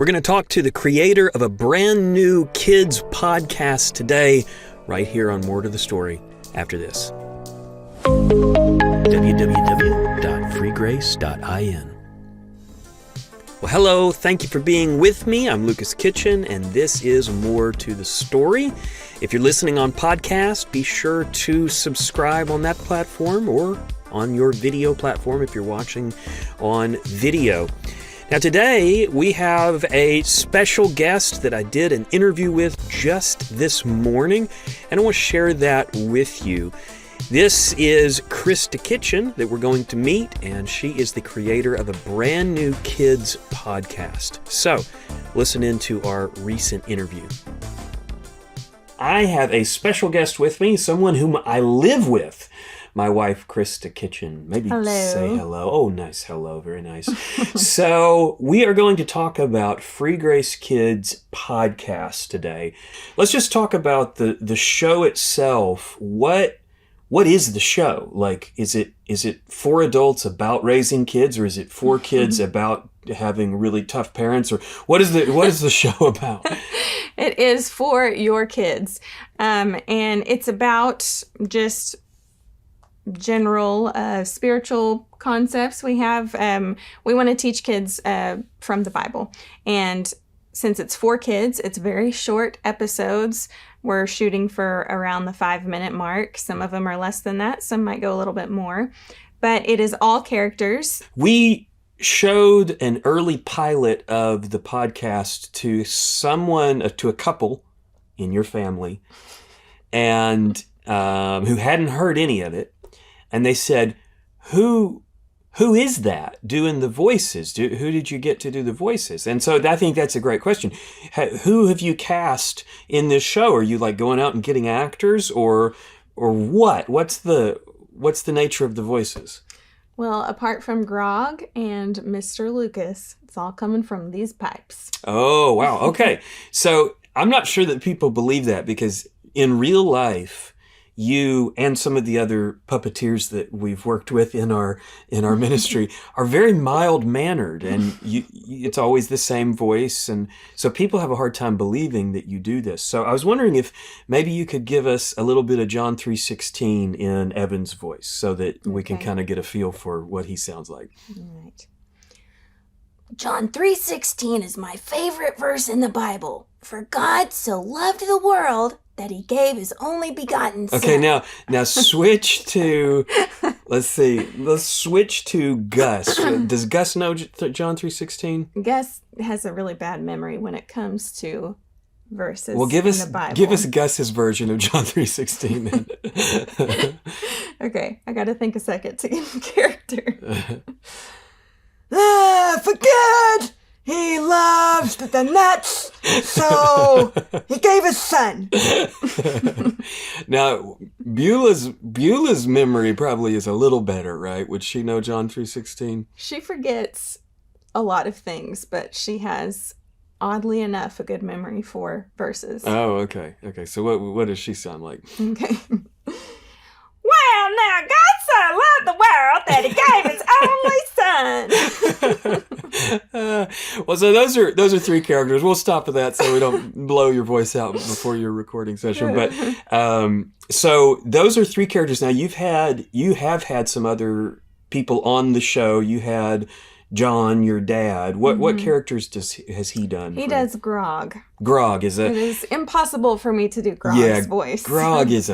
We're going to talk to the creator of a brand new kids podcast today, right here on More to the Story after this. www.freegrace.in. Well, hello. Thank you for being with me. I'm Kristah Kitchen, and this is More to the Story. If you're listening on podcast, be sure to subscribe on that platform or on your video platform if you're watching on video. Now today we have a special guest that I did an interview with just this morning, and I want to share that with you. This is Kristah Kitchen that we're going to meet, and she is the creator of a brand new kids podcast. So listen into our recent interview. I have a special guest with me, someone whom I live with. My wife, Kristah Kitchen. Maybe hello. Say hello. Oh, nice. Hello. Very nice. So we are going to talk about Free Grace Kids podcast today. Let's just talk about the show itself. What is the show? Like, is it for adults about raising kids, or is it for kids about having really tough parents, or what is the show about? It is for your kids. And it's about just general spiritual concepts we have. We want to teach kids from the Bible. And since it's for kids, it's very short episodes. We're shooting for around the 5-minute mark. Some of them are less than that. Some might go a little bit more. But it is all characters. We showed an early pilot of the podcast to a couple in your family, and who hadn't heard any of it. And they said, who is that doing the voices? Who did you get to do the voices? And so I think that's a great question. Who have you cast in this show? Are you like going out and getting actors, or what? What's the nature of the voices? Well, apart from Grog and Mr. Lucas, it's all coming from these pipes. Oh, wow. Okay. So I'm not sure that people believe that, because in real life, you and some of the other puppeteers that we've worked with in our ministry are very mild-mannered, and it's always the same voice, and so people have a hard time believing that you do this. So I was wondering if maybe you could give us a little bit of John 3:16 in Evan's voice, so that we can kind of get a feel for what he sounds like. All right. John 3:16 is my favorite verse in the Bible. For God so loved the world that he gave his only begotten son. Okay, now switch to, let's switch to Gus. Does Gus know John 3:16? Gus has a really bad memory when it comes to verses in the Bible. Give us Gus's version of John 3:16 then. Okay, I got to think a second to get in character. For God, he loves the nuts, so he gave his son. Now, Beulah's memory probably is a little better, right? Would she know John 3:16? She forgets a lot of things, but she has, oddly enough, a good memory for verses. Oh, okay. So what does she sound like? Okay. Well, now God so loved the world that he gave his only son. Well, so those are three characters. We'll stop at that so we don't blow your voice out before your recording session. But so those are three characters. Now you have had some other people on the show. You had John, your dad. What characters has he done? He does Grog. Grog is It is impossible for me to do Grog's voice. Grog is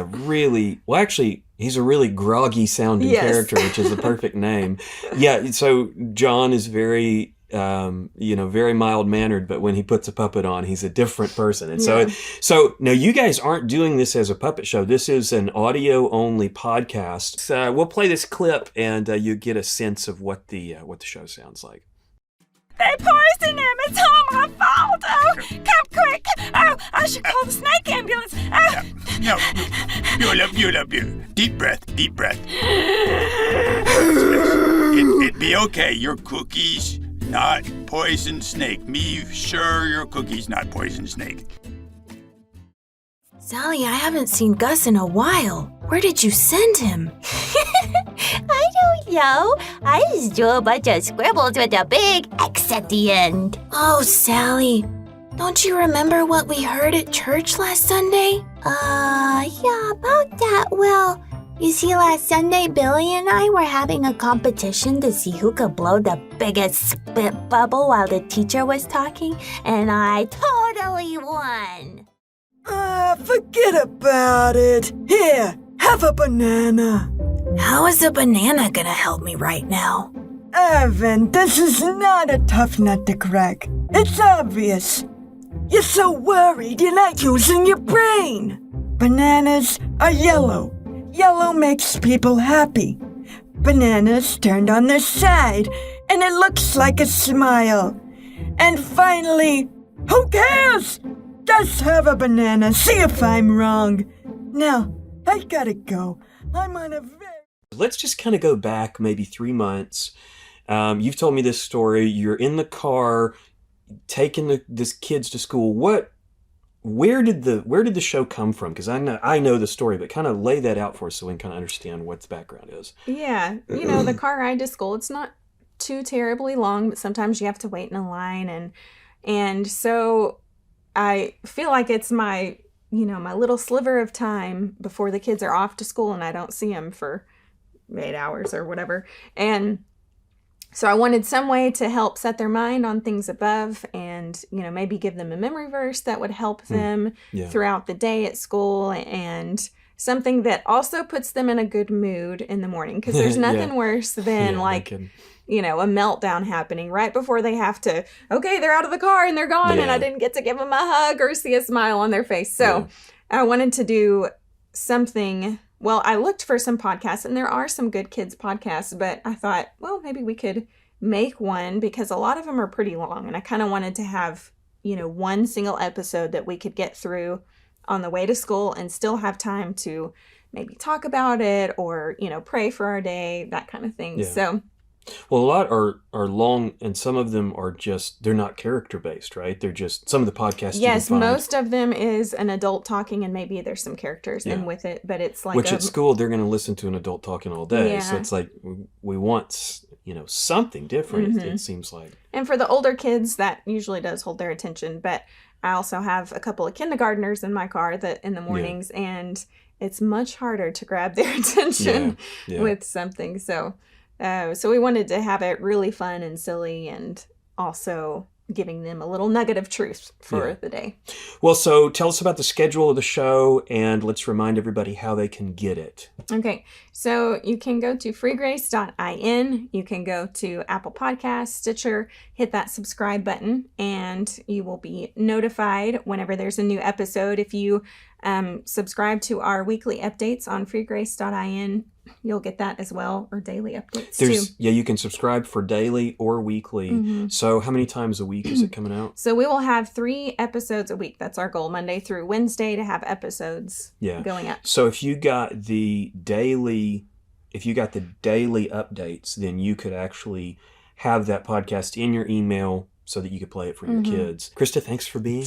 he's a really groggy sounding character, which is the perfect name. Yeah, so John is very very mild-mannered, but when he puts a puppet on, he's a different person. And so now you guys aren't doing this as a puppet show. This is an audio-only podcast. So we'll play this clip, and you get a sense of what the show sounds like. They poisoned him. It's all my fault. Oh, come quick. Oh, I should call the snake ambulance. Oh. No. Beulah. Deep breath. It'd be okay. Your cookies, not poison snake. Me sure your cookies not poison snake. Sally, I haven't seen Gus in a while. Where did you send him? I don't know. I just drew a bunch of scribbles with a big X at the end. Oh, Sally, don't you remember what we heard at church last Sunday? Yeah, about that. Well, you see, last Sunday, Billy and I were having a competition to see who could blow the biggest spit bubble while the teacher was talking, and I totally won. Forget about it. Here, have a banana. How is a banana gonna help me right now? Evan, this is not a tough nut to crack. It's obvious. You're so worried you're not using your brain. Bananas are yellow. Yellow makes people happy. Bananas turned on their side, and it looks like a smile. And finally, who cares? Just have a banana, see if I'm wrong. Now, I gotta go. I'm on a Let's just kind of go back maybe 3 months. You've told me this story. You're in the car taking this kids to school. Where did the show come from? Because I know the story, but kind of lay that out for us so we can kind of understand what the background is. Yeah, the car ride to school, it's not too terribly long, but sometimes you have to wait in a line, and so I feel like it's my little sliver of time before the kids are off to school and I don't see them for 8 hours or whatever. And so I wanted some way to help set their mind on things above and, maybe give them a memory verse that would help them throughout the day at school, and something that also puts them in a good mood in the morning. Because there's nothing worse than a meltdown happening right before they have to, okay, they're out of the car and they're gone and I didn't get to give them a hug or see a smile on their face. So I wanted to do something. Well, I looked for some podcasts, and there are some good kids podcasts, but I thought, well, maybe we could make one because a lot of them are pretty long, and I kind of wanted to have, one single episode that we could get through on the way to school and still have time to maybe talk about it or, pray for our day, that kind of thing. Yeah. So, well, a lot are long, and some of them are they're not character based, right? They're just some of the podcasts. Yes, most of them is an adult talking, and maybe there's some characters in with it, but it's like at school they're going to listen to an adult talking all day, so it's like we want something different. It seems like. And for the older kids, that usually does hold their attention, but I also have a couple of kindergartners in my car that in the mornings, and it's much harder to grab their attention with something. So we wanted to have it really fun and silly, and also giving them a little nugget of truth for the day. Well, so tell us about the schedule of the show, and let's remind everybody how they can get it. Okay, so you can go to freegrace.in. You can go to Apple Podcasts, Stitcher, hit that subscribe button, and you will be notified whenever there's a new episode. If you subscribe to our weekly updates on freegrace.in, you'll get that as well, or daily updates too. Yeah, you can subscribe for daily or weekly. Mm-hmm. So how many times a week is it coming out? So we will have 3 episodes a week. That's our goal, Monday through Wednesday, to have episodes going out. So if you got the daily updates, then you could actually have that podcast in your email so that you could play it for your kids. Kristah, thanks for being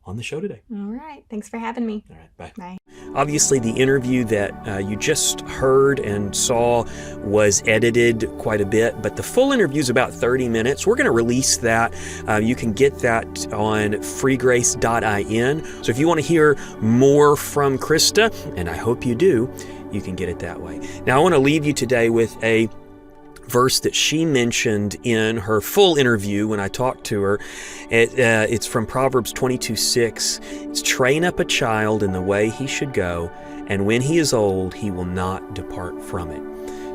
on the show today. All right. Thanks for having me. All right. Bye. Bye. Obviously, the interview that you just heard and saw was edited quite a bit, but the full interview is about 30 minutes. We're going to release that. You can get that on freegrace.in. So if you want to hear more from Kristah, and I hope you do, you can get it that way. Now, I want to leave you today with a verse that she mentioned in her full interview when I talked to her. It's from Proverbs 22:6. It's train up a child in the way he should go, and when he is old, he will not depart from it.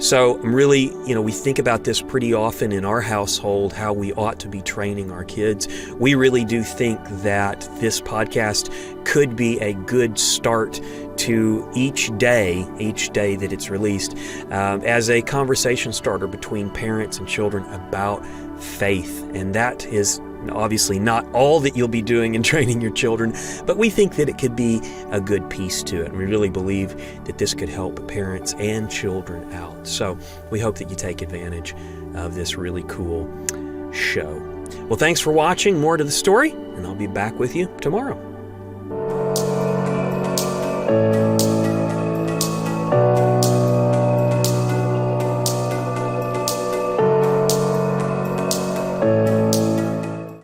So I'm really, we think about this pretty often in our household, how we ought to be training our kids. We really do think that this podcast could be a good start to each day that it's released, as a conversation starter between parents and children about faith. And that is obviously not all that you'll be doing in training your children, but we think that it could be a good piece to it. And we really believe that this could help parents and children out. So we hope that you take advantage of this really cool show. Well, thanks for watching. More to the story, and I'll be back with you tomorrow.